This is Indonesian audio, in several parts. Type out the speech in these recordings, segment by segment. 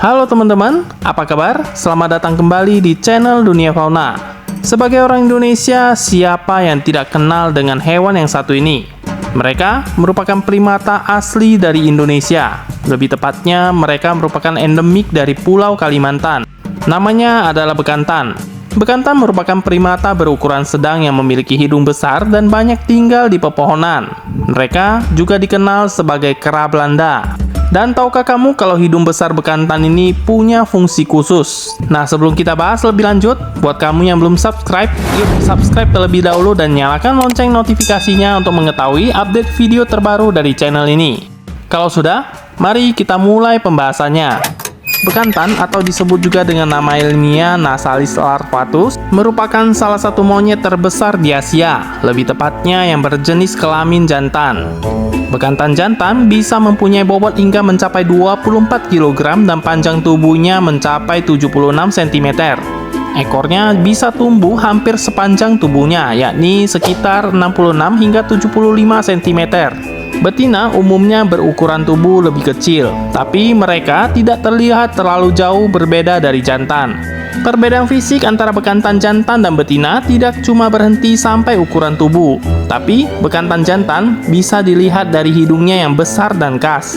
Halo teman-teman, apa kabar? Selamat datang kembali di channel Dunia Fauna. Sebagai orang Indonesia, siapa yang tidak kenal dengan hewan yang satu ini? Mereka merupakan primata asli dari Indonesia. Lebih tepatnya, mereka merupakan endemik dari Pulau Kalimantan. Namanya adalah bekantan. Bekantan merupakan primata berukuran sedang yang memiliki hidung besar dan banyak tinggal di pepohonan. Mereka juga dikenal sebagai kera Belanda. Dan tahukah kamu kalau hidung besar bekantan ini punya fungsi khusus? Nah, sebelum kita bahas lebih lanjut, buat kamu yang belum subscribe, yuk subscribe terlebih dahulu dan nyalakan lonceng notifikasinya untuk mengetahui update video terbaru dari channel ini. Kalau sudah, mari kita mulai pembahasannya. Bekantan atau disebut juga dengan nama ilmiah Nasalis larvatus merupakan salah satu monyet terbesar di Asia, lebih tepatnya yang berjenis kelamin jantan. Bekantan jantan bisa mempunyai bobot hingga mencapai 24 kg dan panjang tubuhnya mencapai 76 cm. Ekornya bisa tumbuh hampir sepanjang tubuhnya, yakni sekitar 66 hingga 75 cm. Betina umumnya berukuran tubuh lebih kecil, tapi mereka tidak terlihat terlalu jauh berbeda dari jantan. Perbedaan fisik antara bekantan jantan dan betina tidak cuma berhenti sampai ukuran tubuh, tapi bekantan jantan bisa dilihat dari hidungnya yang besar dan khas.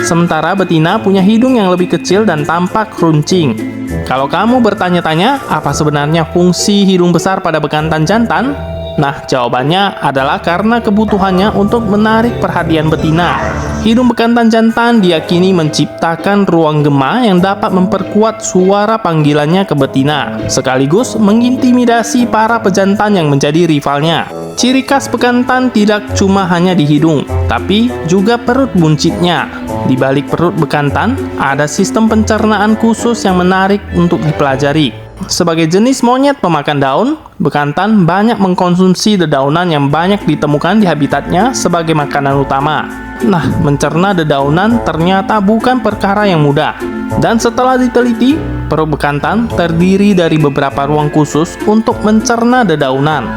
Sementara betina punya hidung yang lebih kecil dan tampak runcing. Kalau kamu bertanya-tanya apa sebenarnya fungsi hidung besar pada bekantan jantan? Nah, jawabannya adalah karena kebutuhannya untuk menarik perhatian betina. Hidung bekantan jantan diyakini menciptakan ruang gema yang dapat memperkuat suara panggilannya ke betina, sekaligus mengintimidasi para pejantan yang menjadi rivalnya. Ciri khas bekantan tidak cuma hanya di hidung, tapi juga perut buncitnya. Di balik perut bekantan, ada sistem pencernaan khusus yang menarik untuk dipelajari. Sebagai jenis monyet pemakan daun, bekantan banyak mengkonsumsi dedaunan yang banyak ditemukan di habitatnya sebagai makanan utama. Nah, mencerna dedaunan ternyata bukan perkara yang mudah. Dan setelah diteliti, perut bekantan terdiri dari beberapa ruang khusus untuk mencerna dedaunan.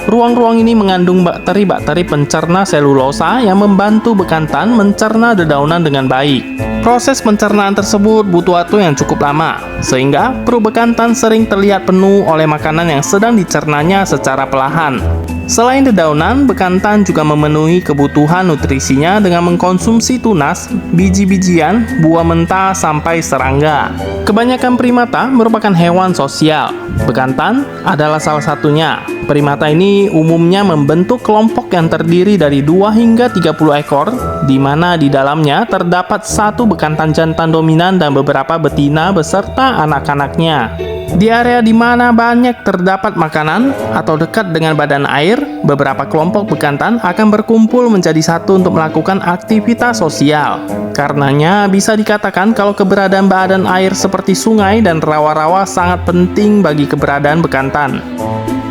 Ruang-ruang ini mengandung bakteri-bakteri pencerna selulosa yang membantu bekantan mencerna dedaunan dengan baik. Proses pencernaan tersebut butuh waktu yang cukup lama, sehingga perut bekantan sering terlihat penuh oleh makanan yang sedang dicernanya secara perlahan. Selain dedaunan, bekantan juga memenuhi kebutuhan nutrisinya dengan mengkonsumsi tunas, biji-bijian, buah mentah, sampai serangga. Kebanyakan primata merupakan hewan sosial. Bekantan adalah salah satunya. Primata ini umumnya membentuk kelompok yang terdiri dari 2 hingga 30 ekor, di mana di dalamnya terdapat satu bekantan jantan dominan dan beberapa betina beserta anak-anaknya. Di area di mana banyak terdapat makanan atau dekat dengan badan air, beberapa kelompok bekantan akan berkumpul menjadi satu untuk melakukan aktivitas sosial. Karenanya bisa dikatakan kalau keberadaan badan air seperti sungai dan rawa-rawa sangat penting bagi keberadaan bekantan.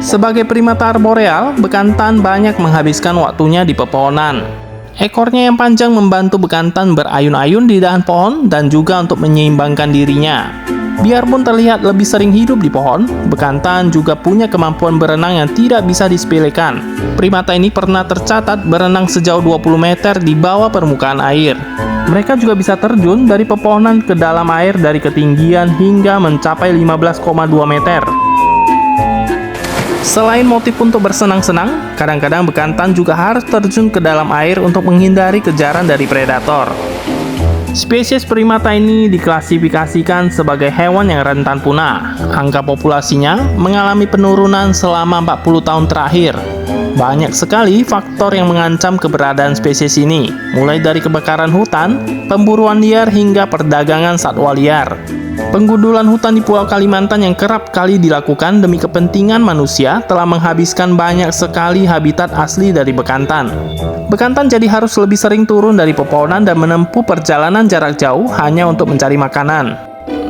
Sebagai primata arboreal, bekantan banyak menghabiskan waktunya di pepohonan. Ekornya yang panjang membantu bekantan berayun-ayun di dahan pohon dan juga untuk menyeimbangkan dirinya. Biarpun terlihat lebih sering hidup di pohon, bekantan juga punya kemampuan berenang yang tidak bisa disepelekan. Primata ini pernah tercatat berenang sejauh 20 meter di bawah permukaan air. Mereka juga bisa terjun dari pepohonan ke dalam air dari ketinggian hingga mencapai 15,2 meter. Selain motif untuk bersenang-senang, kadang-kadang bekantan juga harus terjun ke dalam air untuk menghindari kejaran dari predator. Spesies primata ini diklasifikasikan sebagai hewan yang rentan punah. Angka populasinya mengalami penurunan selama 40 tahun terakhir. Banyak sekali faktor yang mengancam keberadaan spesies ini, mulai dari kebakaran hutan, pemburuan liar, hingga perdagangan satwa liar. Penggundulan hutan di Pulau Kalimantan yang kerap kali dilakukan demi kepentingan manusia telah menghabiskan banyak sekali habitat asli dari bekantan. Bekantan jadi harus lebih sering turun dari pepohonan dan menempuh perjalanan jarak jauh hanya untuk mencari makanan.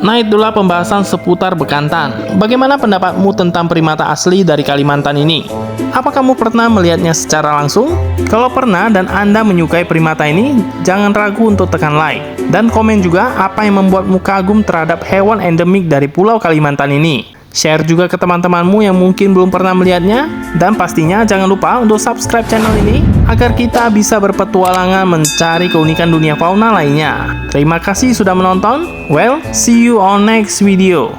Nah, itulah pembahasan seputar bekantan. Bagaimana pendapatmu tentang primata asli dari Kalimantan ini? Apa kamu pernah melihatnya secara langsung? Kalau pernah dan Anda menyukai primata ini, jangan ragu untuk tekan like. Dan komen juga apa yang membuatmu kagum terhadap hewan endemik dari Pulau Kalimantan ini. Share juga ke teman-temanmu yang mungkin belum pernah melihatnya. Dan pastinya jangan lupa untuk subscribe channel ini agar kita bisa berpetualangan mencari keunikan dunia fauna lainnya. Terima kasih sudah menonton. Well, see you on next video.